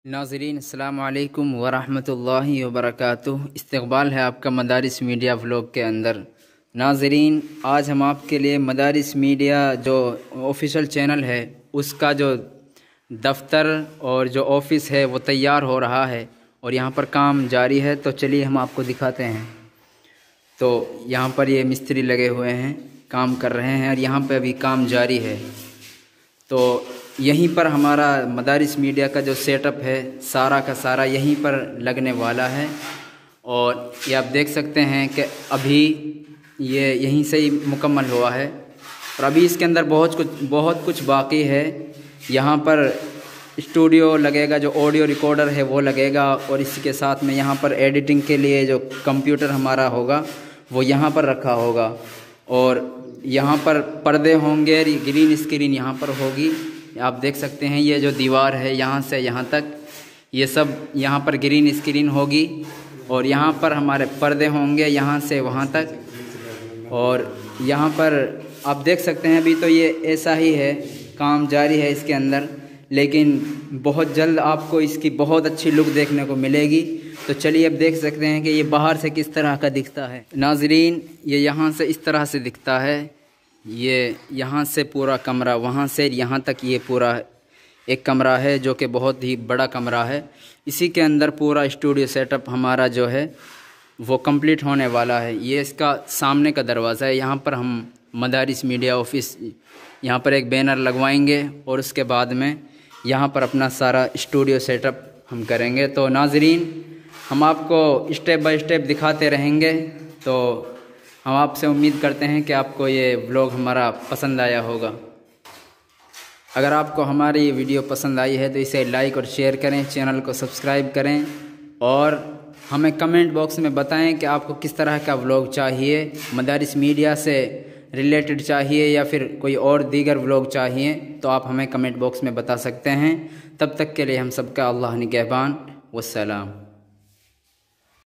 नाज़रीन अस्सलामु अलैकुम वरहमतुल्लाहि वबरकातुहू। इस्तक़बाल है आपका मदारिस मीडिया व्लॉग के अंदर। नाज़रीन, आज हम आपके लिए मदारिस मीडिया जो ऑफिशियल चैनल है उसका जो दफ्तर और जो ऑफ़िस है वो तैयार हो रहा है और यहाँ पर काम जारी है। तो चलिए हम आपको दिखाते हैं। तो यहाँ पर ये मिस्त्री लगे हुए हैं, काम कर रहे हैं और यहाँ पर अभी काम जारी है। तो यहीं पर हमारा मदारिस मीडिया का जो सेटअप है सारा का सारा यहीं पर लगने वाला है। और ये आप देख सकते हैं कि अभी ये यहीं से ही मुकम्मल हुआ है और अभी इसके अंदर बहुत कुछ बाकी है। यहाँ पर स्टूडियो लगेगा, जो ऑडियो रिकॉर्डर है वो लगेगा और इसी के साथ में यहाँ पर एडिटिंग के लिए जो कंप्यूटर हमारा होगा वो यहाँ पर रखा होगा और यहाँ पर पर्दे होंगे, ग्रीन स्क्रीन यहाँ पर होगी। आप देख सकते हैं ये जो दीवार है यहाँ से यहाँ तक ये सब यहाँ पर ग्रीन स्क्रीन होगी और यहाँ पर हमारे पर्दे होंगे यहाँ से वहाँ तक। और यहाँ पर आप देख सकते हैं अभी तो ये ऐसा ही है, काम जारी है इसके अंदर, लेकिन बहुत जल्द आपको इसकी बहुत अच्छी लुक देखने को मिलेगी। तो चलिए अब देख सकते हैं कि ये बाहर से किस तरह का दिखता है। नाज़रीन, ये यहाँ से इस तरह से दिखता है। ये यहाँ से पूरा कमरा, वहाँ से यहाँ तक ये पूरा एक कमरा है जो कि बहुत ही बड़ा कमरा है। इसी के अंदर पूरा स्टूडियो सेटअप हमारा जो है वो कंप्लीट होने वाला है। ये इसका सामने का दरवाज़ा है। यहाँ पर हम मदारिस मीडिया ऑफिस, यहाँ पर एक बैनर लगवाएंगे और उसके बाद में यहाँ पर अपना सारा स्टूडियो सेटअप हम करेंगे। तो नाज़रीन, हम आपको स्टेप बाय स्टेप दिखाते रहेंगे। तो हम आपसे उम्मीद करते हैं कि आपको ये व्लॉग हमारा पसंद आया होगा। अगर आपको हमारी ये वीडियो पसंद आई है तो इसे लाइक और शेयर करें, चैनल को सब्सक्राइब करें और हमें कमेंट बॉक्स में बताएं कि आपको किस तरह का व्लॉग चाहिए, मदारिस मीडिया से रिलेटेड चाहिए या फिर कोई और दीगर व्लॉग चाहिए। तो आप हमें कमेंट बॉक्स में बता सकते हैं। तब तक के लिए हम सबका अल्लाह निगहबान। वस्सलाम।